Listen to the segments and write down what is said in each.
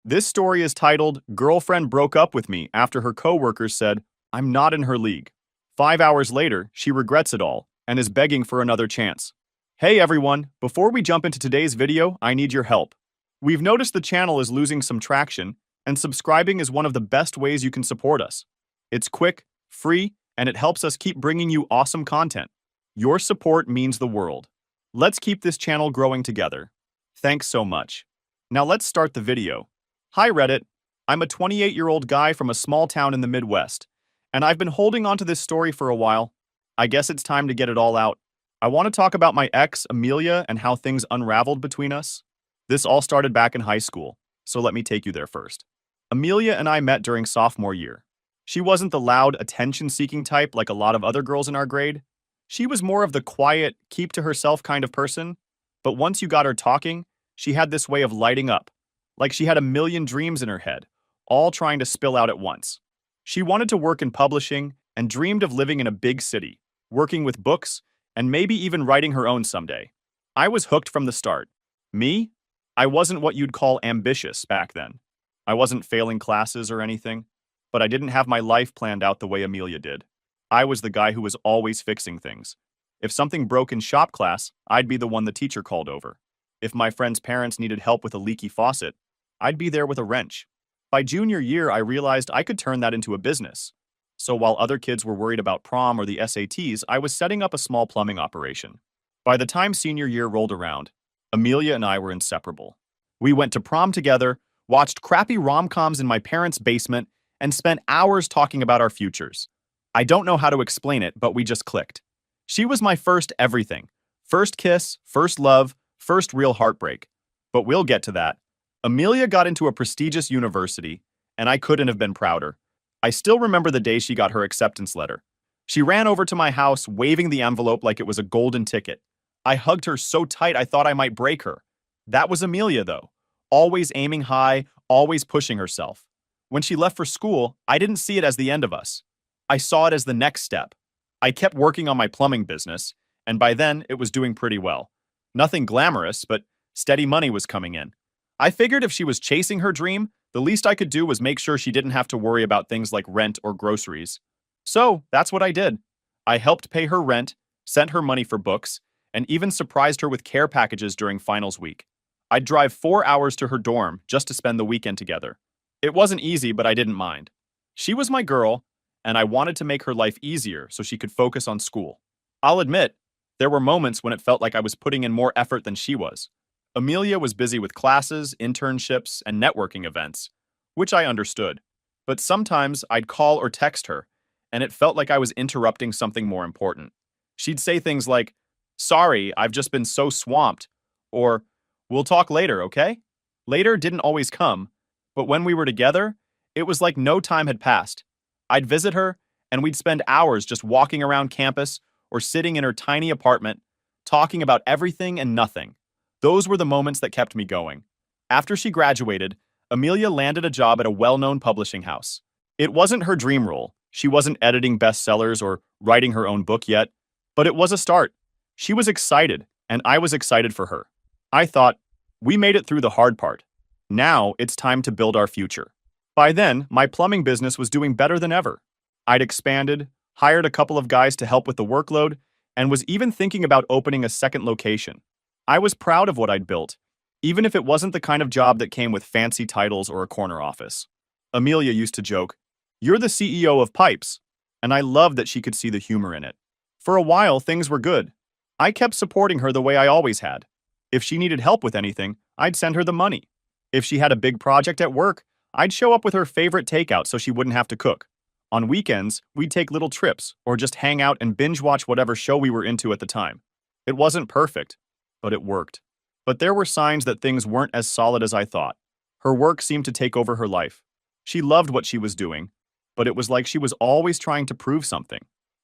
This story is titled, Girlfriend Broke Up With Me After Her Coworkers Said, I'm Not in Her League. 5 hours later, she regrets it all and is begging for another chance. Hey everyone, before we jump into today's video, I need your help. We've noticed the channel is losing some traction, and subscribing is one of the best ways you can support us. It's quick, free, and it helps us keep bringing you awesome content. Your support means the world. Let's keep this channel growing together. Thanks so much. Now let's start the video. Hi Reddit, I'm a 28-year-old guy from a small town in the Midwest, and I've been holding on to this story for a while. I guess it's time to get it all out. I want to talk about my ex, Amelia, and how things unraveled between us. This all started back in high school, so let me take you there first. Amelia and I met during sophomore year. She wasn't the loud, attention-seeking type like a lot of other girls in our grade. She was more of the quiet, keep-to-herself kind of person, but once you got her talking, she had this way of lighting up. Like she had a million dreams in her head, all trying to spill out at once. She wanted to work in publishing and dreamed of living in a big city, working with books, and maybe even writing her own someday. I was hooked from the start. Me? I wasn't what you'd call ambitious back then. I wasn't failing classes or anything, but I didn't have my life planned out the way Amelia did. I was the guy who was always fixing things. If something broke in shop class, I'd be the one the teacher called over. If my friend's parents needed help with a leaky faucet, I'd be there with a wrench. By junior year, I realized I could turn that into a business. So while other kids were worried about prom or the SATs, I was setting up a small plumbing operation. By the time senior year rolled around, Amelia and I were inseparable. We went to prom together, watched crappy rom-coms in my parents' basement, and spent hours talking about our futures. I don't know how to explain it, but we just clicked. She was my first everything. First kiss, first love, first real heartbreak. But we'll get to that. Amelia got into a prestigious university, and I couldn't have been prouder. I still remember the day she got her acceptance letter. She ran over to my house, waving the envelope like it was a golden ticket. I hugged her so tight I thought I might break her. That was Amelia, though. Always aiming high, always pushing herself. When she left for school, I didn't see it as the end of us. I saw it as the next step. I kept working on my plumbing business, and by then it was doing pretty well. Nothing glamorous, but steady money was coming in. I figured if she was chasing her dream, the least I could do was make sure she didn't have to worry about things like rent or groceries. So that's what I did. I helped pay her rent, sent her money for books, and even surprised her with care packages during finals week. I'd drive 4 hours to her dorm just to spend the weekend together. It wasn't easy, but I didn't mind. She was my girl, and I wanted to make her life easier so she could focus on school. I'll admit, there were moments when it felt like I was putting in more effort than she was. Amelia was busy with classes, internships, and networking events, which I understood. But sometimes I'd call or text her, and it felt like I was interrupting something more important. She'd say things like, "Sorry, I've just been so swamped," or, "We'll talk later, okay?" Later didn't always come, but when we were together, it was like no time had passed. I'd visit her, and we'd spend hours just walking around campus or sitting in her tiny apartment, talking about everything and nothing. Those were the moments that kept me going. After she graduated, Amelia landed a job at a well-known publishing house. It wasn't her dream role. She wasn't editing bestsellers or writing her own book yet, but it was a start. She was excited, and I was excited for her. I thought, we made it through the hard part. Now it's time to build our future. By then, my plumbing business was doing better than ever. I'd expanded, hired a couple of guys to help with the workload, and was even thinking about opening a second location. I was proud of what I'd built, even if it wasn't the kind of job that came with fancy titles or a corner office. Amelia used to joke, "You're the CEO of Pipes," and I loved that she could see the humor in it. For a while, things were good. I kept supporting her the way I always had. If she needed help with anything, I'd send her the money. If she had a big project at work, I'd show up with her favorite takeout so she wouldn't have to cook. On weekends, we'd take little trips or just hang out and binge watch whatever show we were into at the time. It wasn't perfect, but it worked. But there were signs that things weren't as solid as I thought. Her work seemed to take over her life. She loved what she was doing, but it was like she was always trying to prove something.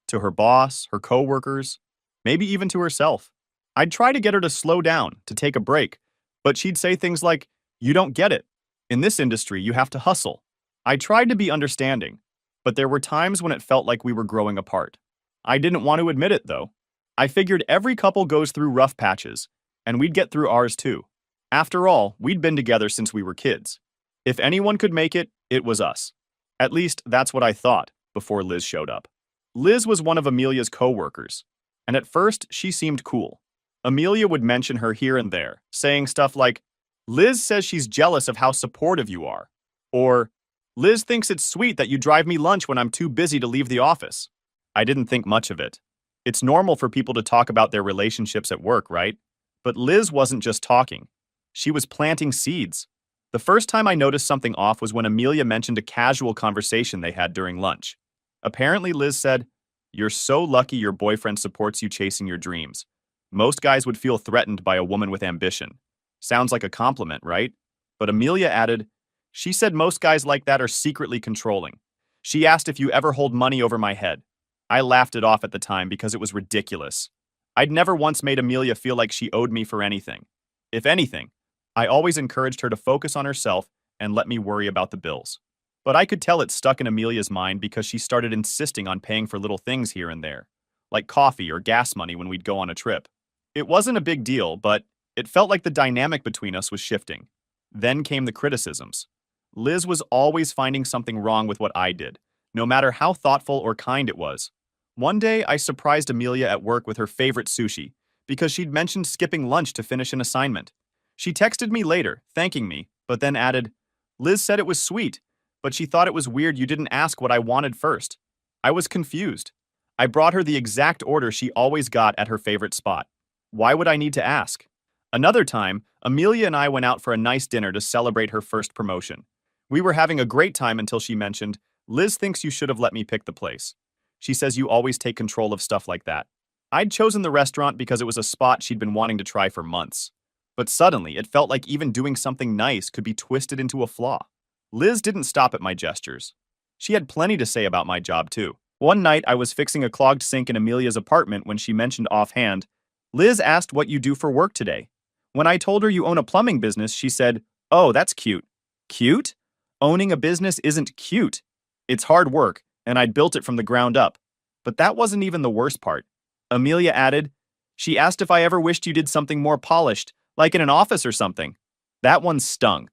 To her boss, her coworkers, maybe even to herself. I'd try to get her to slow down, to take a break, but she'd say things like, "You don't get it. In this industry, you have to hustle." I tried to be understanding, but there were times when it felt like we were growing apart. I didn't want to admit it, though. I figured every couple goes through rough patches, and we'd get through ours too. After all, we'd been together since we were kids. If anyone could make it, it was us. At least, that's what I thought before Liz showed up. Liz was one of Amelia's coworkers, and at first, she seemed cool. Amelia would mention her here and there, saying stuff like, Liz says she's jealous of how supportive you are, or Liz thinks it's sweet that you drive me lunch when I'm too busy to leave the office. I didn't think much of it. It's normal for people to talk about their relationships at work, right? But Liz wasn't just talking. She was planting seeds. The first time I noticed something off was when Amelia mentioned a casual conversation they had during lunch. Apparently, Liz said, "You're so lucky your boyfriend supports you chasing your dreams. Most guys would feel threatened by a woman with ambition." Sounds like a compliment, right? But Amelia added, "She said most guys like that are secretly controlling. She asked if you ever hold money over my head." I laughed it off at the time because it was ridiculous. I'd never once made Amelia feel like she owed me for anything. If anything, I always encouraged her to focus on herself and let me worry about the bills. But I could tell it stuck in Amelia's mind because she started insisting on paying for little things here and there, like coffee or gas money when we'd go on a trip. It wasn't a big deal, but it felt like the dynamic between us was shifting. Then came the criticisms. Liz was always finding something wrong with what I did, no matter how thoughtful or kind it was. One day, I surprised Amelia at work with her favorite sushi because she'd mentioned skipping lunch to finish an assignment. She texted me later, thanking me, but then added, "Liz said it was sweet, but she thought it was weird you didn't ask what I wanted first." I was confused. I brought her the exact order she always got at her favorite spot. Why would I need to ask? Another time, Amelia and I went out for a nice dinner to celebrate her first promotion. We were having a great time until she mentioned, "Liz thinks you should have let me pick the place. She says you always take control of stuff like that." I'd chosen the restaurant because it was a spot she'd been wanting to try for months. But suddenly, it felt like even doing something nice could be twisted into a flaw. Liz didn't stop at my gestures. She had plenty to say about my job, too. One night, I was fixing a clogged sink in Amelia's apartment when she mentioned offhand, "Liz asked what you do for work today." When I told her you own a plumbing business, she said, "Oh, that's cute." Cute? Owning a business isn't cute. It's hard work, and I'd built it from the ground up. But that wasn't even the worst part. Amelia added, "She asked if I ever wished you did something more polished, like in an office or something." That one stung.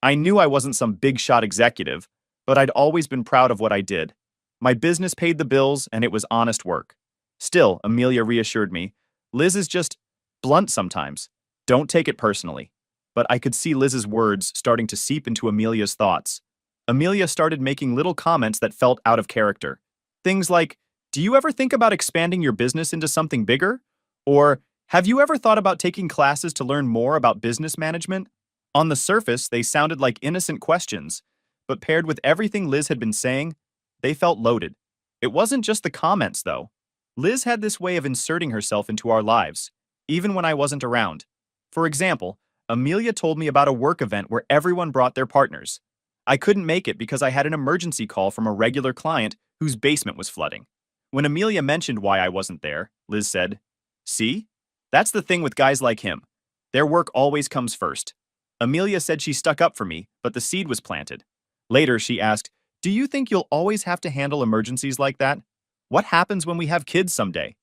I knew I wasn't some big shot executive, but I'd always been proud of what I did. My business paid the bills, and it was honest work. Still, Amelia reassured me, "Liz is just blunt sometimes. Don't take it personally." But I could see Liz's words starting to seep into Amelia's thoughts. Amelia started making little comments that felt out of character. Things like, "Do you ever think about expanding your business into something bigger?" Or, "Have you ever thought about taking classes to learn more about business management?" On the surface, they sounded like innocent questions, but paired with everything Liz had been saying, they felt loaded. It wasn't just the comments, though. Liz had this way of inserting herself into our lives, even when I wasn't around. For example, Amelia told me about a work event where everyone brought their partners. I couldn't make it because I had an emergency call from a regular client whose basement was flooding. When Amelia mentioned why I wasn't there, Liz said, "See? That's the thing with guys like him. Their work always comes first." Amelia said she stuck up for me, but the seed was planted. Later, she asked, "Do you think you'll always have to handle emergencies like that? What happens when we have kids someday?"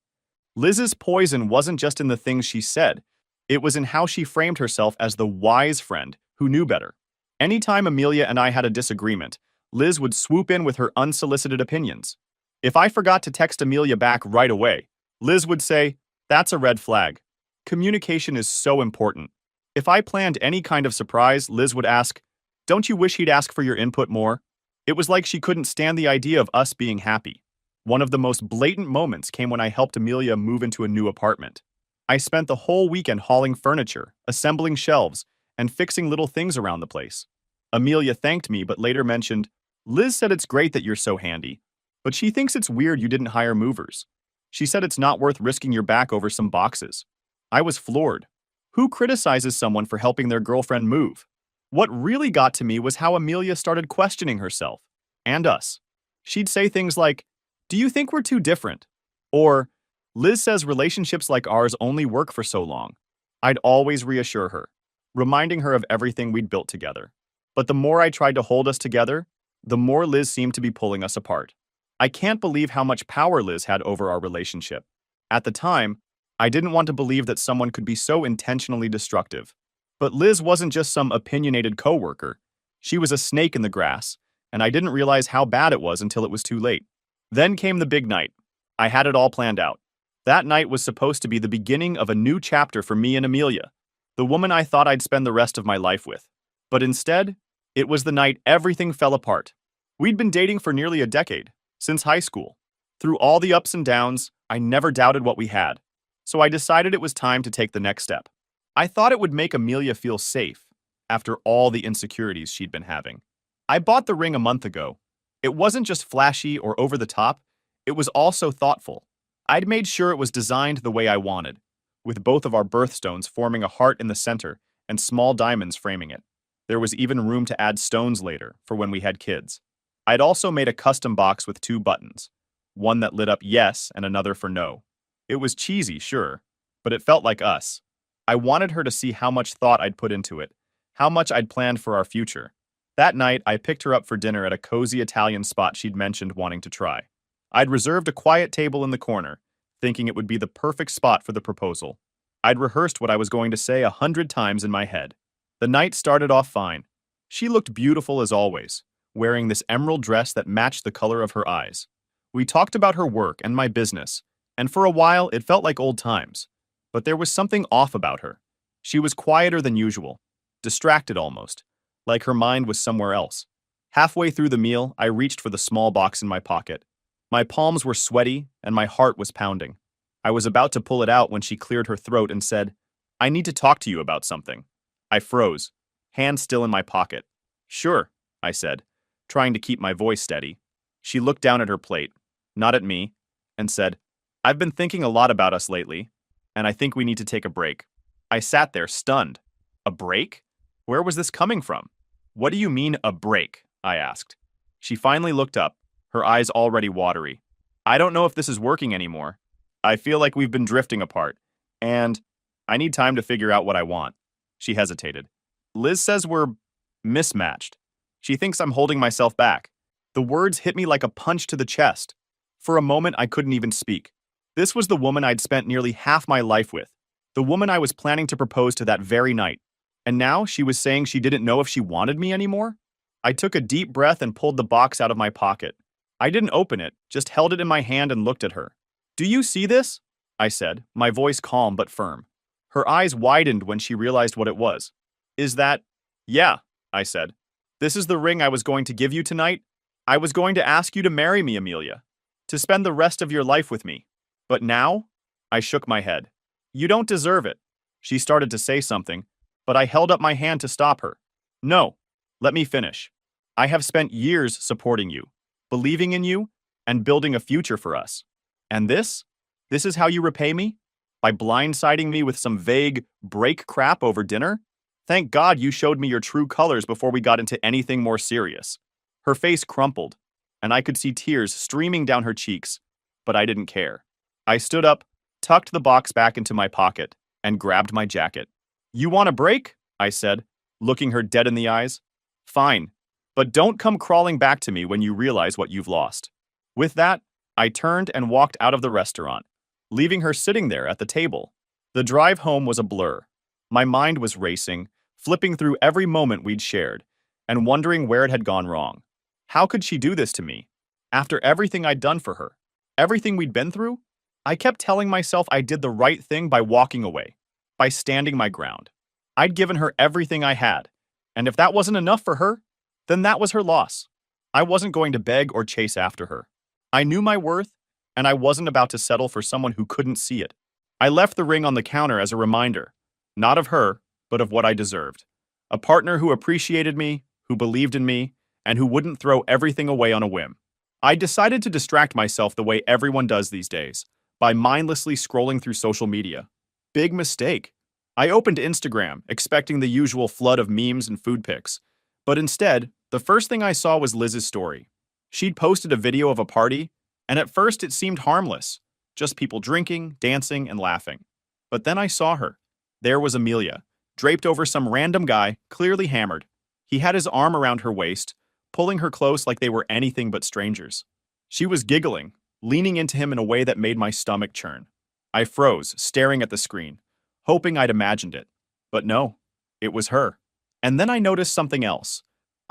Liz's poison wasn't just in the things she said. It was in how she framed herself as the wise friend who knew better. Anytime Amelia and I had a disagreement, Liz would swoop in with her unsolicited opinions. If I forgot to text Amelia back right away, Liz would say, "That's a red flag." Communication is so important. If I planned any kind of surprise, Liz would ask, "Don't you wish he'd ask for your input more?" It was like she couldn't stand the idea of us being happy. One of the most blatant moments came when I helped Amelia move into a new apartment. I spent the whole weekend hauling furniture, assembling shelves, and fixing little things around the place. Amelia thanked me but later mentioned, "Liz said it's great that you're so handy, but she thinks it's weird you didn't hire movers. She said it's not worth risking your back over some boxes." I was floored. Who criticizes someone for helping their girlfriend move? What really got to me was how Amelia started questioning herself and us. She'd say things like, "Do you think we're too different?" Or, "Liz says relationships like ours only work for so long." I'd always reassure her, reminding her of everything we'd built together. But the more I tried to hold us together, the more Liz seemed to be pulling us apart. I can't believe how much power Liz had over our relationship. At the time, I didn't want to believe that someone could be so intentionally destructive. But Liz wasn't just some opinionated coworker. She was a snake in the grass, and I didn't realize how bad it was until it was too late. Then came the big night. I had it all planned out. That night was supposed to be the beginning of a new chapter for me and Amelia, the woman I thought I'd spend the rest of my life with. But instead, it was the night everything fell apart. We'd been dating for nearly a decade, since high school. Through all the ups and downs, I never doubted what we had. So I decided it was time to take the next step. I thought it would make Amelia feel safe after all the insecurities she'd been having. I bought the ring a month ago. It wasn't just flashy or over the top, it was also thoughtful. I'd made sure it was designed the way I wanted, with both of our birthstones forming a heart in the center and small diamonds framing it. There was even room to add stones later for when we had kids. I'd also made a custom box with 2 buttons, one that lit up yes and another for no. It was cheesy, sure, but it felt like us. I wanted her to see how much thought I'd put into it, how much I'd planned for our future. That night, I picked her up for dinner at a cozy Italian spot she'd mentioned wanting to try. I'd reserved a quiet table in the corner, thinking it would be the perfect spot for the proposal. I'd rehearsed what I was going to say 100 times in my head. The night started off fine. She looked beautiful as always, wearing this emerald dress that matched the color of her eyes. We talked about her work and my business, and for a while it felt like old times. But there was something off about her. She was quieter than usual, distracted almost, like her mind was somewhere else. Halfway through the meal, I reached for the small box in my pocket. My palms were sweaty and my heart was pounding. I was about to pull it out when she cleared her throat and said, "I need to talk to you about something." I froze, hand still in my pocket. "Sure," I said, trying to keep my voice steady. She looked down at her plate, not at me, and said, "I've been thinking a lot about us lately, and I think we need to take a break." I sat there, stunned. A break? Where was this coming from? "What do you mean, a break?" I asked. She finally looked up, her eyes already watery. "I don't know if this is working anymore. I feel like we've been drifting apart, and I need time to figure out what I want." She hesitated. "Liz says we're mismatched. She thinks I'm holding myself back." The words hit me like a punch to the chest. For a moment, I couldn't even speak. This was the woman I'd spent nearly half my life with, the woman I was planning to propose to that very night. And now she was saying she didn't know if she wanted me anymore? I took a deep breath and pulled the box out of my pocket. I didn't open it, just held it in my hand and looked at her. "Do you see this?" I said, my voice calm but firm. Her eyes widened when she realized what it was. "Is that—" "Yeah," I said. "This is the ring I was going to give you tonight. I was going to ask you to marry me, Amelia, to spend the rest of your life with me. But now?" I shook my head. "You don't deserve it." She started to say something, but I held up my hand to stop her. "No, let me finish. I have spent years supporting you, believing in you, and building a future for us. And this? This is how you repay me? By blindsiding me with some vague break crap over dinner? Thank God you showed me your true colors before we got into anything more serious." Her face crumpled, and I could see tears streaming down her cheeks, but I didn't care. I stood up, tucked the box back into my pocket, and grabbed my jacket. "You want a break?" I said, looking her dead in the eyes. "Fine, but don't come crawling back to me when you realize what you've lost." With that, I turned and walked out of the restaurant, leaving her sitting there at the table. The drive home was a blur. My mind was racing, flipping through every moment we'd shared, and wondering where it had gone wrong. How could she do this to me? After everything I'd done for her, everything we'd been through? I kept telling myself I did the right thing by walking away, by standing my ground. I'd given her everything I had, and if that wasn't enough for her, then that was her loss. I wasn't going to beg or chase after her. I knew my worth, and I wasn't about to settle for someone who couldn't see it. I left the ring on the counter as a reminder, not of her, but of what I deserved. A partner who appreciated me, who believed in me, and who wouldn't throw everything away on a whim. I decided to distract myself the way everyone does these days, by mindlessly scrolling through social media. Big mistake. I opened Instagram, expecting the usual flood of memes and food pics. But instead, the first thing I saw was Liz's story. She'd posted a video of a party, and at first it seemed harmless, just people drinking, dancing, and laughing. But then I saw her. There was Amelia, draped over some random guy, clearly hammered. He had his arm around her waist, pulling her close like they were anything but strangers. She was giggling, leaning into him in a way that made my stomach churn. I froze, staring at the screen, hoping I'd imagined it. But no, it was her. And then I noticed something else.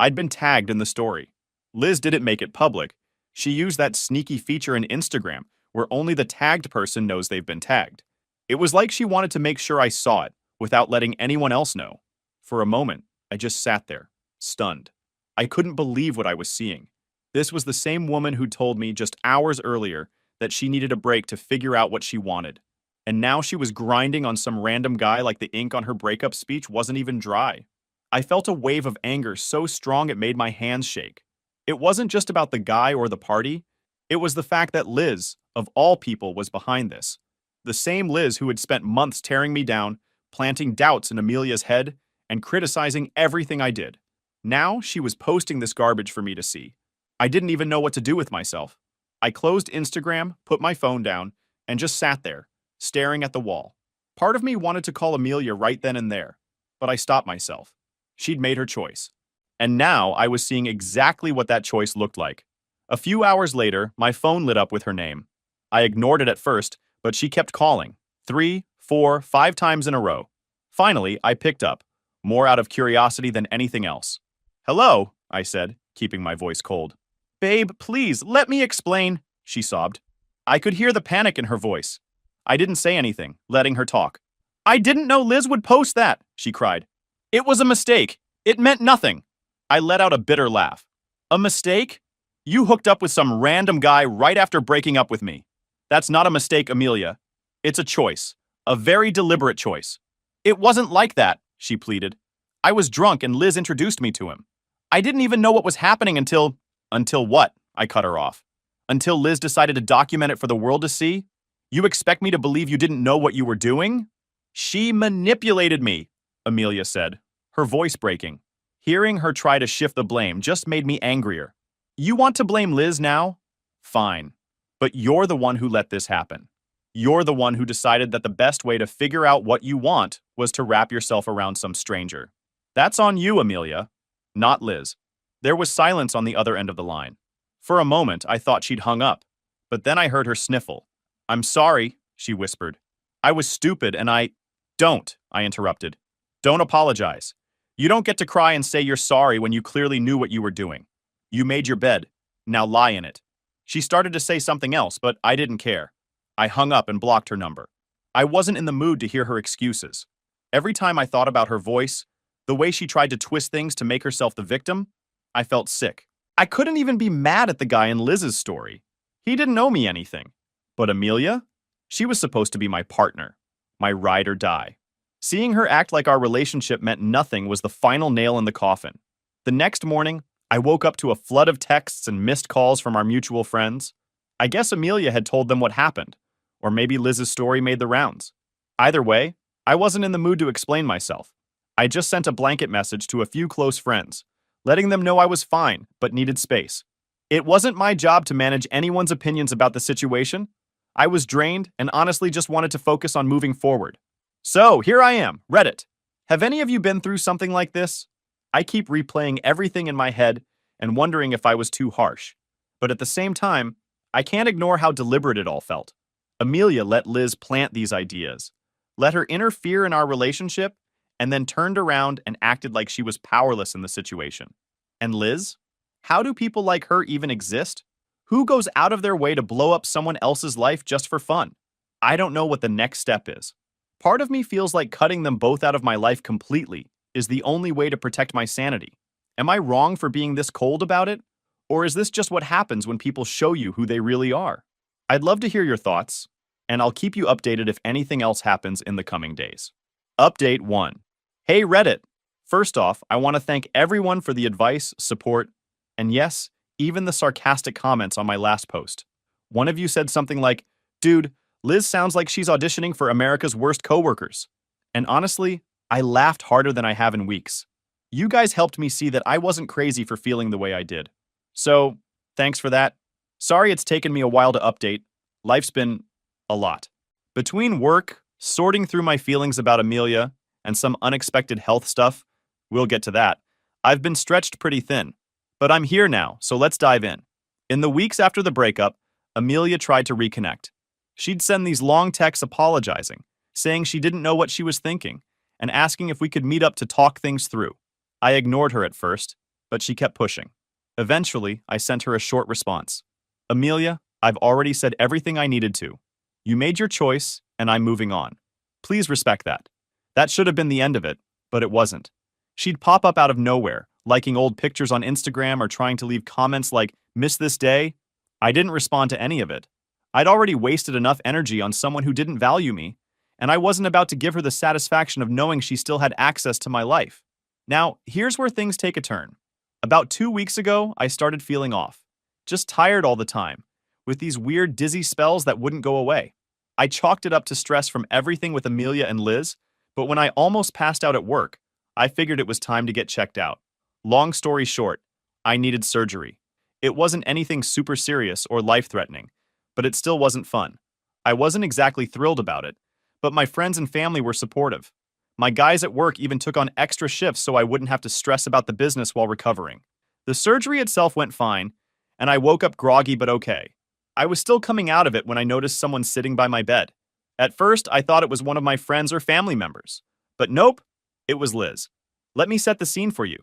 I'd been tagged in the story. Liz didn't make it public. She used that sneaky feature in Instagram where only the tagged person knows they've been tagged. It was like she wanted to make sure I saw it without letting anyone else know. For a moment, I just sat there, stunned. I couldn't believe what I was seeing. This was the same woman who told me just hours earlier that she needed a break to figure out what she wanted. And now she was grinding on some random guy like the ink on her breakup speech wasn't even dry. I felt a wave of anger so strong it made my hands shake. It wasn't just about the guy or the party. It was the fact that Liz, of all people, was behind this. The same Liz who had spent months tearing me down, planting doubts in Amelia's head, and criticizing everything I did. Now she was posting this garbage for me to see. I didn't even know what to do with myself. I closed Instagram, put my phone down, and just sat there, staring at the wall. Part of me wanted to call Amelia right then and there, but I stopped myself. She'd made her choice. And now I was seeing exactly what that choice looked like. A few hours later, my phone lit up with her name. I ignored it at first, but she kept calling. 3, 4, 5 times in a row. Finally, I picked up, more out of curiosity than anything else. "Hello," I said, keeping my voice cold. "Babe, please, let me explain," she sobbed. I could hear the panic in her voice. I didn't say anything, letting her talk. "I didn't know Liz would post that," she cried. "It was a mistake. It meant nothing." I let out a bitter laugh. "A mistake? You hooked up with some random guy right after breaking up with me. That's not a mistake, Amelia. It's a choice. A very deliberate choice." "It wasn't like that," she pleaded. "I was drunk and Liz introduced me to him. I didn't even know what was happening until..." "Until what?" I cut her off. "Until Liz decided to document it for the world to see? You expect me to believe you didn't know what you were doing?" "She manipulated me," Amelia said, her voice breaking. Hearing her try to shift the blame just made me angrier. "You want to blame Liz now? Fine. But you're the one who let this happen. You're the one who decided that the best way to figure out what you want was to wrap yourself around some stranger. That's on you, Amelia, not Liz." There was silence on the other end of the line. For a moment, I thought she'd hung up, but then I heard her sniffle. "I'm sorry," she whispered. "I was stupid and I..." "Don't," I interrupted. "Don't apologize. You don't get to cry and say you're sorry when you clearly knew what you were doing. You made your bed. Now lie in it." She started to say something else, but I didn't care. I hung up and blocked her number. I wasn't in the mood to hear her excuses. Every time I thought about her voice, the way she tried to twist things to make herself the victim, I felt sick. I couldn't even be mad at the guy in Liz's story. He didn't owe me anything. But Amelia? She was supposed to be my partner, my ride or die. Seeing her act like our relationship meant nothing was the final nail in the coffin. The next morning, I woke up to a flood of texts and missed calls from our mutual friends. I guess Amelia had told them what happened, or maybe Liz's story made the rounds. Either way, I wasn't in the mood to explain myself. I just sent a blanket message to a few close friends, letting them know I was fine, but needed space. It wasn't my job to manage anyone's opinions about the situation. I was drained and honestly just wanted to focus on moving forward. So, here I am, Reddit. Have any of you been through something like this? I keep replaying everything in my head and wondering if I was too harsh. But at the same time, I can't ignore how deliberate it all felt. Amelia let Liz plant these ideas, let her interfere in our relationship, and then turned around and acted like she was powerless in the situation. And Liz? How do people like her even exist? Who goes out of their way to blow up someone else's life just for fun? I don't know what the next step is. Part of me feels like cutting them both out of my life completely is the only way to protect my sanity. Am I wrong for being this cold about it? Or is this just what happens when people show you who they really are? I'd love to hear your thoughts, and I'll keep you updated if anything else happens in the coming days. Update 1. Hey Reddit! First off, I want to thank everyone for the advice, support, and yes, even the sarcastic comments on my last post. One of you said something like, "Dude, Liz sounds like she's auditioning for America's Worst Coworkers." And honestly, I laughed harder than I have in weeks. You guys helped me see that I wasn't crazy for feeling the way I did. So, thanks for that. Sorry it's taken me a while to update. Life's been a lot. Between work, sorting through my feelings about Amelia, and some unexpected health stuff, we'll get to that, I've been stretched pretty thin. But I'm here now, so let's dive in. In the weeks after the breakup, Amelia tried to reconnect. She'd send these long texts apologizing, saying she didn't know what she was thinking, and asking if we could meet up to talk things through. I ignored her at first, but she kept pushing. Eventually, I sent her a short response. Amelia, I've already said everything I needed to. You made your choice, and I'm moving on. Please respect that. That should have been the end of it, but it wasn't. She'd pop up out of nowhere, liking old pictures on Instagram or trying to leave comments like, "Miss this day?" I didn't respond to any of it. I'd already wasted enough energy on someone who didn't value me, and I wasn't about to give her the satisfaction of knowing she still had access to my life. Now, here's where things take a turn. About 2 weeks ago, I started feeling off. Just tired all the time, with these weird dizzy spells that wouldn't go away. I chalked it up to stress from everything with Amelia and Liz, but when I almost passed out at work, I figured it was time to get checked out. Long story short, I needed surgery. It wasn't anything super serious or life-threatening, but it still wasn't fun. I wasn't exactly thrilled about it, but my friends and family were supportive. My guys at work even took on extra shifts so I wouldn't have to stress about the business while recovering. The surgery itself went fine, and I woke up groggy but okay. I was still coming out of it when I noticed someone sitting by my bed. At first, I thought it was one of my friends or family members. But nope, it was Liz. Let me set the scene for you.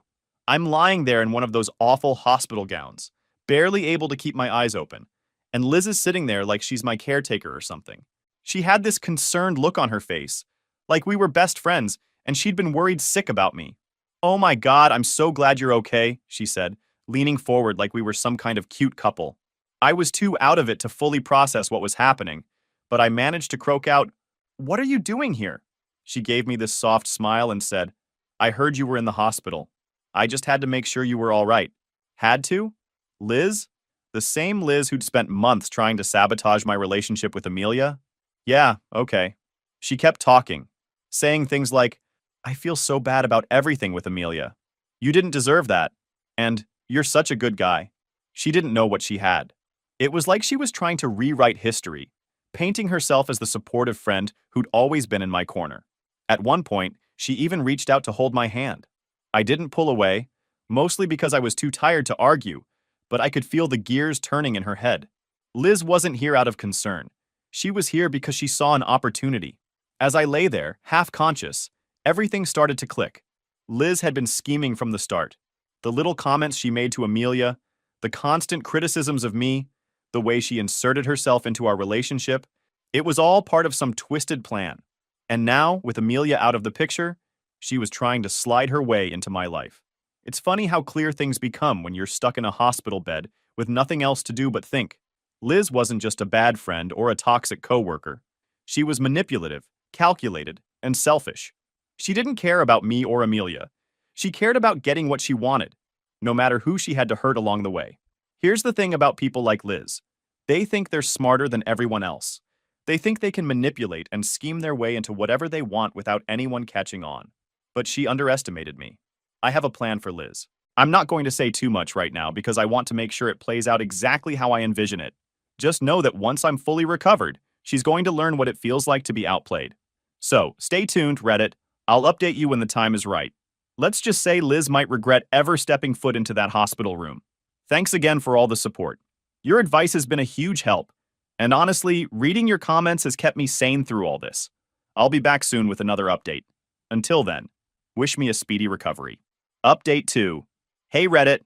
I'm lying there in one of those awful hospital gowns, barely able to keep my eyes open, and Liz is sitting there like she's my caretaker or something. She had this concerned look on her face, like we were best friends and she'd been worried sick about me. "Oh my God, I'm so glad you're okay," she said, leaning forward like we were some kind of cute couple. I was too out of it to fully process what was happening, but I managed to croak out, "What are you doing here?" She gave me this soft smile and said, "I heard you were in the hospital. I just had to make sure you were all right." Had to? Liz? The same Liz who'd spent months trying to sabotage my relationship with Amelia? Yeah, okay. She kept talking, saying things like, "I feel so bad about everything with Amelia. You didn't deserve that. And you're such a good guy." She didn't know what she had. It was like she was trying to rewrite history, painting herself as the supportive friend who'd always been in my corner. At one point, she even reached out to hold my hand. I didn't pull away, mostly because I was too tired to argue, but I could feel the gears turning in her head. Liz wasn't here out of concern. She was here because she saw an opportunity. As I lay there, half-conscious, everything started to click. Liz had been scheming from the start. The little comments she made to Amelia, the constant criticisms of me, the way she inserted herself into our relationship, it was all part of some twisted plan. And now, with Amelia out of the picture, she was trying to slide her way into my life. It's funny how clear things become when you're stuck in a hospital bed with nothing else to do but think. Liz wasn't just a bad friend or a toxic coworker. She was manipulative, calculated, and selfish. She didn't care about me or Amelia. She cared about getting what she wanted, no matter who she had to hurt along the way. Here's the thing about people like Liz. They think they're smarter than everyone else. They think they can manipulate and scheme their way into whatever they want without anyone catching on. But she underestimated me. I have a plan for Liz. I'm not going to say too much right now because I want to make sure it plays out exactly how I envision it. Just know that once I'm fully recovered, she's going to learn what it feels like to be outplayed. So, stay tuned, Reddit. I'll update you when the time is right. Let's just say Liz might regret ever stepping foot into that hospital room. Thanks again for all the support. Your advice has been a huge help. And honestly, reading your comments has kept me sane through all this. I'll be back soon with another update. Until then, wish me a speedy recovery. Update 2. Hey Reddit.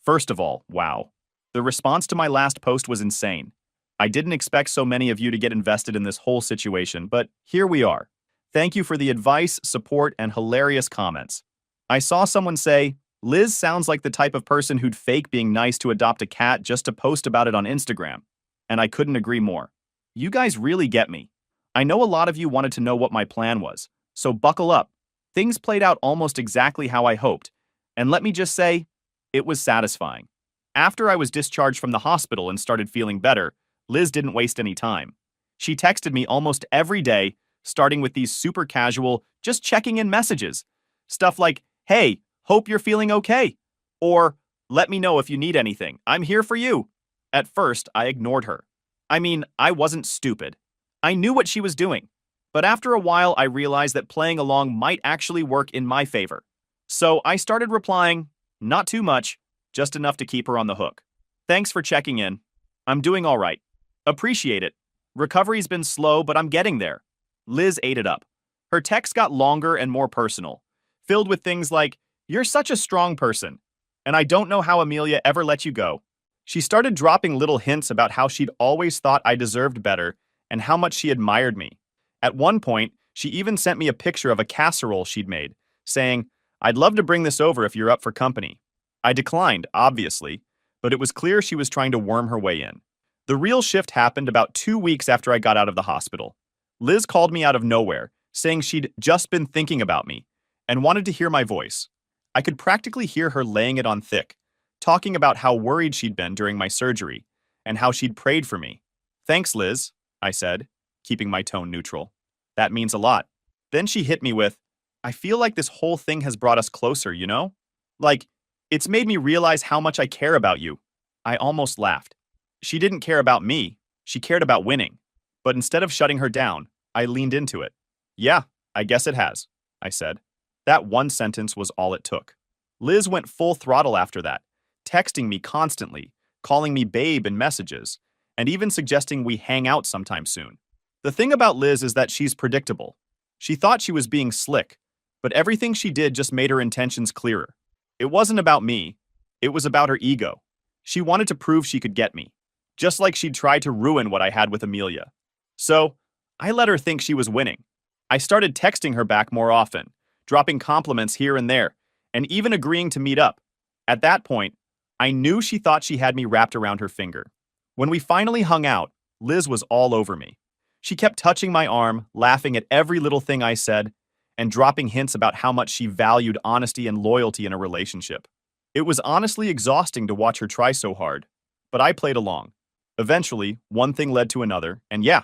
First of all, wow. The response to my last post was insane. I didn't expect so many of you to get invested in this whole situation, but here we are. Thank you for the advice, support, and hilarious comments. I saw someone say, "Liz sounds like the type of person who'd fake being nice to adopt a cat just to post about it on Instagram." And I couldn't agree more. You guys really get me. I know a lot of you wanted to know what my plan was, so buckle up. Things played out almost exactly how I hoped, and let me just say, it was satisfying. After I was discharged from the hospital and started feeling better, Liz didn't waste any time. She texted me almost every day, starting with these super casual, just checking in messages. Stuff like, "Hey, hope you're feeling okay," or "Let me know if you need anything. I'm here for you." At first, I ignored her. I mean, I wasn't stupid. I knew what she was doing. But after a while, I realized that playing along might actually work in my favor. So I started replying, not too much, just enough to keep her on the hook. "Thanks for checking in. I'm doing all right. Appreciate it. Recovery's been slow, but I'm getting there." Liz ate it up. Her texts got longer and more personal, filled with things like, "You're such a strong person," And I don't know how Amelia ever let you go. She started dropping little hints about how she'd always thought I deserved better and how much she admired me. At one point, she even sent me a picture of a casserole she'd made, saying, "I'd love to bring this over if you're up for company." I declined, obviously, but it was clear she was trying to worm her way in. The real shift happened about 2 weeks after I got out of the hospital. Liz called me out of nowhere, saying she'd just been thinking about me and wanted to hear my voice. I could practically hear her laying it on thick, talking about how worried she'd been during my surgery and how she'd prayed for me. "Thanks, Liz," I said, keeping my tone neutral. "That means a lot." Then she hit me with, "I feel like this whole thing has brought us closer, you know? Like, it's made me realize how much I care about you." I almost laughed. She didn't care about me, she cared about winning. But instead of shutting her down, I leaned into it. "Yeah, I guess it has," I said. That one sentence was all it took. Liz went full throttle after that, texting me constantly, calling me babe in messages, and even suggesting we hang out sometime soon. The thing about Liz is that she's predictable. She thought she was being slick, but everything she did just made her intentions clearer. It wasn't about me, it was about her ego. She wanted to prove she could get me, just like she'd tried to ruin what I had with Amelia. So, I let her think she was winning. I started texting her back more often, dropping compliments here and there, and even agreeing to meet up. At that point, I knew she thought she had me wrapped around her finger. When we finally hung out, Liz was all over me. She kept touching my arm, laughing at every little thing I said, and dropping hints about how much she valued honesty and loyalty in a relationship. It was honestly exhausting to watch her try so hard, but I played along. Eventually, one thing led to another, and yeah,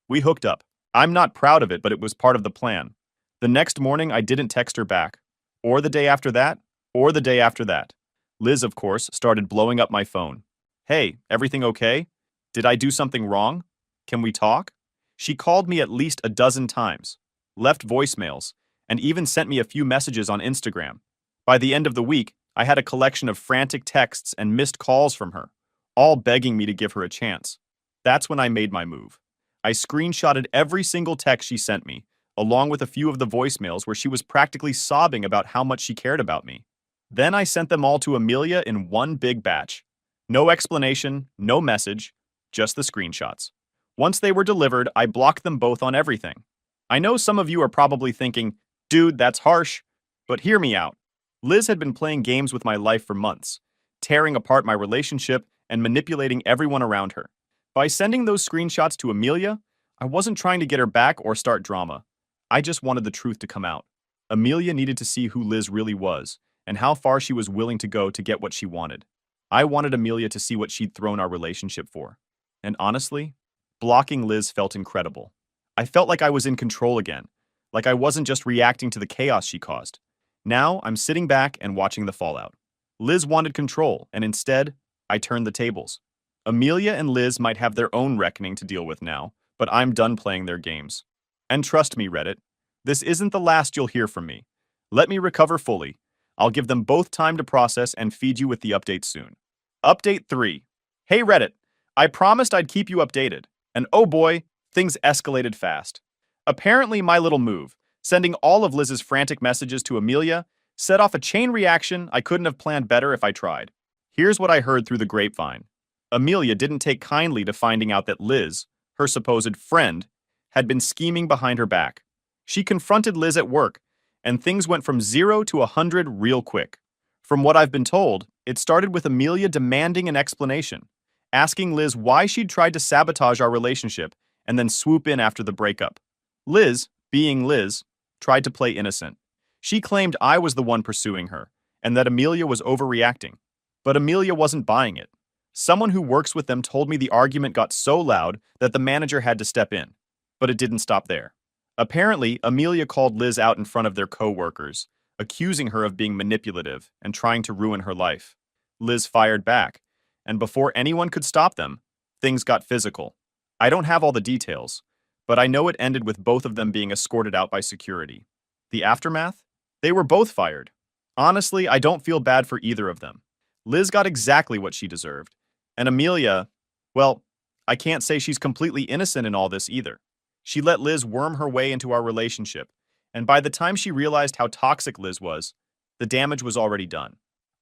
we hooked up. I'm not proud of it, but it was part of the plan. The next morning, I didn't text her back. Or the day after that, or the day after that. Liz, of course, started blowing up my phone. "Hey, everything okay? Did I do something wrong? Can we talk?" She called me at least a dozen times, left voicemails, and even sent me a few messages on Instagram. By the end of the week, I had a collection of frantic texts and missed calls from her, all begging me to give her a chance. That's when I made my move. I screenshotted every single text she sent me, along with a few of the voicemails where she was practically sobbing about how much she cared about me. Then I sent them all to Amelia in one big batch. No explanation, no message, just the screenshots. Once they were delivered, I blocked them both on everything. I know some of you are probably thinking, "Dude, that's harsh." But hear me out. Liz had been playing games with my life for months, tearing apart my relationship and manipulating everyone around her. By sending those screenshots to Amelia, I wasn't trying to get her back or start drama. I just wanted the truth to come out. Amelia needed to see who Liz really was and how far she was willing to go to get what she wanted. I wanted Amelia to see what she'd thrown our relationship for. And honestly, blocking Liz felt incredible. I felt like I was in control again, like I wasn't just reacting to the chaos she caused. Now I'm sitting back and watching the fallout. Liz wanted control, and instead, I turned the tables. Amelia and Liz might have their own reckoning to deal with now, but I'm done playing their games. And trust me, Reddit, this isn't the last you'll hear from me. Let me recover fully. I'll give them both time to process and feed you with the updates soon. Update 3. Hey Reddit, I promised I'd keep you updated. And oh boy, things escalated fast. Apparently my little move, sending all of Liz's frantic messages to Amelia, set off a chain reaction I couldn't have planned better if I tried. Here's what I heard through the grapevine. Amelia didn't take kindly to finding out that Liz, her supposed friend, had been scheming behind her back. She confronted Liz at work, and things went from 0 to 100 real quick. From what I've been told, it started with Amelia demanding an explanation, asking Liz why she'd tried to sabotage our relationship and then swoop in after the breakup. Liz, being Liz, tried to play innocent. She claimed I was the one pursuing her, and that Amelia was overreacting. But Amelia wasn't buying it. Someone who works with them told me the argument got so loud that the manager had to step in. But it didn't stop there. Apparently, Amelia called Liz out in front of their coworkers, accusing her of being manipulative and trying to ruin her life. Liz fired back, and before anyone could stop them, things got physical. I don't have all the details, but I know it ended with both of them being escorted out by security. The aftermath? They were both fired. Honestly, I don't feel bad for either of them. Liz got exactly what she deserved. And Amelia, well, I can't say she's completely innocent in all this either. She let Liz worm her way into our relationship, and by the time she realized how toxic Liz was, the damage was already done.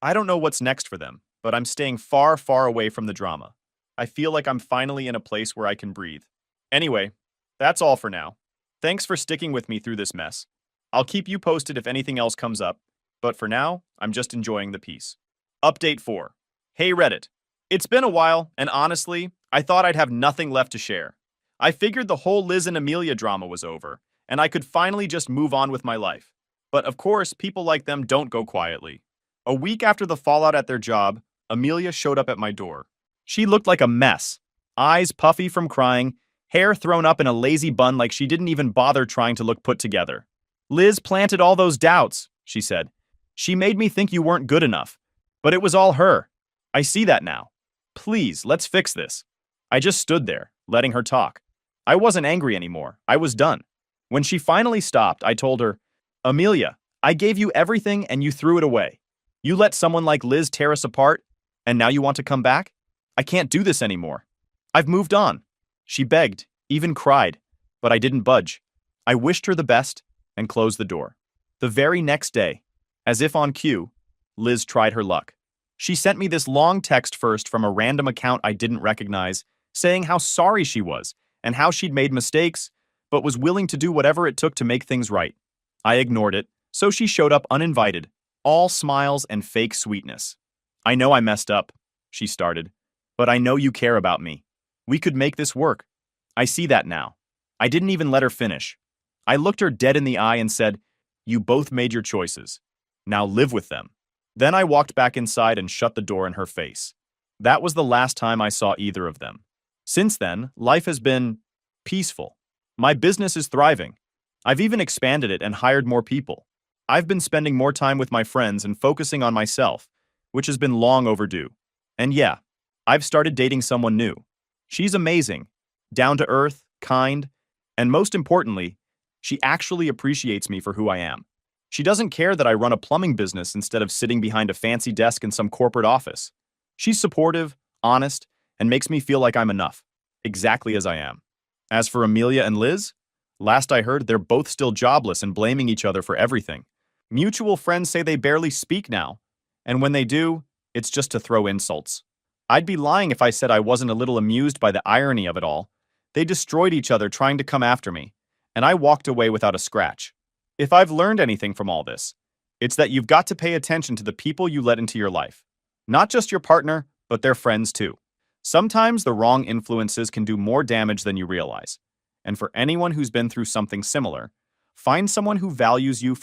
I don't know what's next for them, but I'm staying far, far away from the drama. I feel like I'm finally in a place where I can breathe. Anyway, that's all for now. Thanks for sticking with me through this mess. I'll keep you posted if anything else comes up, but for now, I'm just enjoying the peace. Update 4. Hey Reddit. It's been a while, and honestly, I thought I'd have nothing left to share. I figured the whole Liz and Amelia drama was over, and I could finally just move on with my life. But of course, people like them don't go quietly. A week after the fallout at their job, Amelia showed up at my door. She looked like a mess. Eyes puffy from crying, hair thrown up in a lazy bun like she didn't even bother trying to look put together. Liz planted all those doubts, she said. She made me think you weren't good enough. But it was all her. I see that now. Please, let's fix this. I just stood there, letting her talk. I wasn't angry anymore. I was done. When she finally stopped, I told her, Amelia, I gave you everything and you threw it away. You let someone like Liz tear us apart, and now you want to come back? I can't do this anymore. I've moved on. She begged, even cried, but I didn't budge. I wished her the best and closed the door. The very next day, as if on cue, Liz tried her luck. She sent me this long text first from a random account I didn't recognize, saying how sorry she was and how she'd made mistakes, but was willing to do whatever it took to make things right. I ignored it, so she showed up uninvited, all smiles and fake sweetness. I know I messed up, she started, but I know you care about me. We could make this work. I see that now. I didn't even let her finish. I looked her dead in the eye and said, you both made your choices. Now live with them. Then I walked back inside and shut the door in her face. That was the last time I saw either of them. Since then, life has been peaceful. My business is thriving. I've even expanded it and hired more people. I've been spending more time with my friends and focusing on myself, which has been long overdue. And yeah, I've started dating someone new. She's amazing, down to earth, kind, and most importantly, she actually appreciates me for who I am. She doesn't care that I run a plumbing business instead of sitting behind a fancy desk in some corporate office. She's supportive, honest, and makes me feel like I'm enough, exactly as I am. As for Amelia and Liz, last I heard, they're both still jobless and blaming each other for everything. Mutual friends say they barely speak now, and when they do, it's just to throw insults. I'd be lying if I said I wasn't a little amused by the irony of it all. They destroyed each other trying to come after me, and I walked away without a scratch. If I've learned anything from all this, it's that you've got to pay attention to the people you let into your life. Not just your partner, but their friends too. Sometimes the wrong influences can do more damage than you realize. And for anyone who's been through something similar, find someone who values you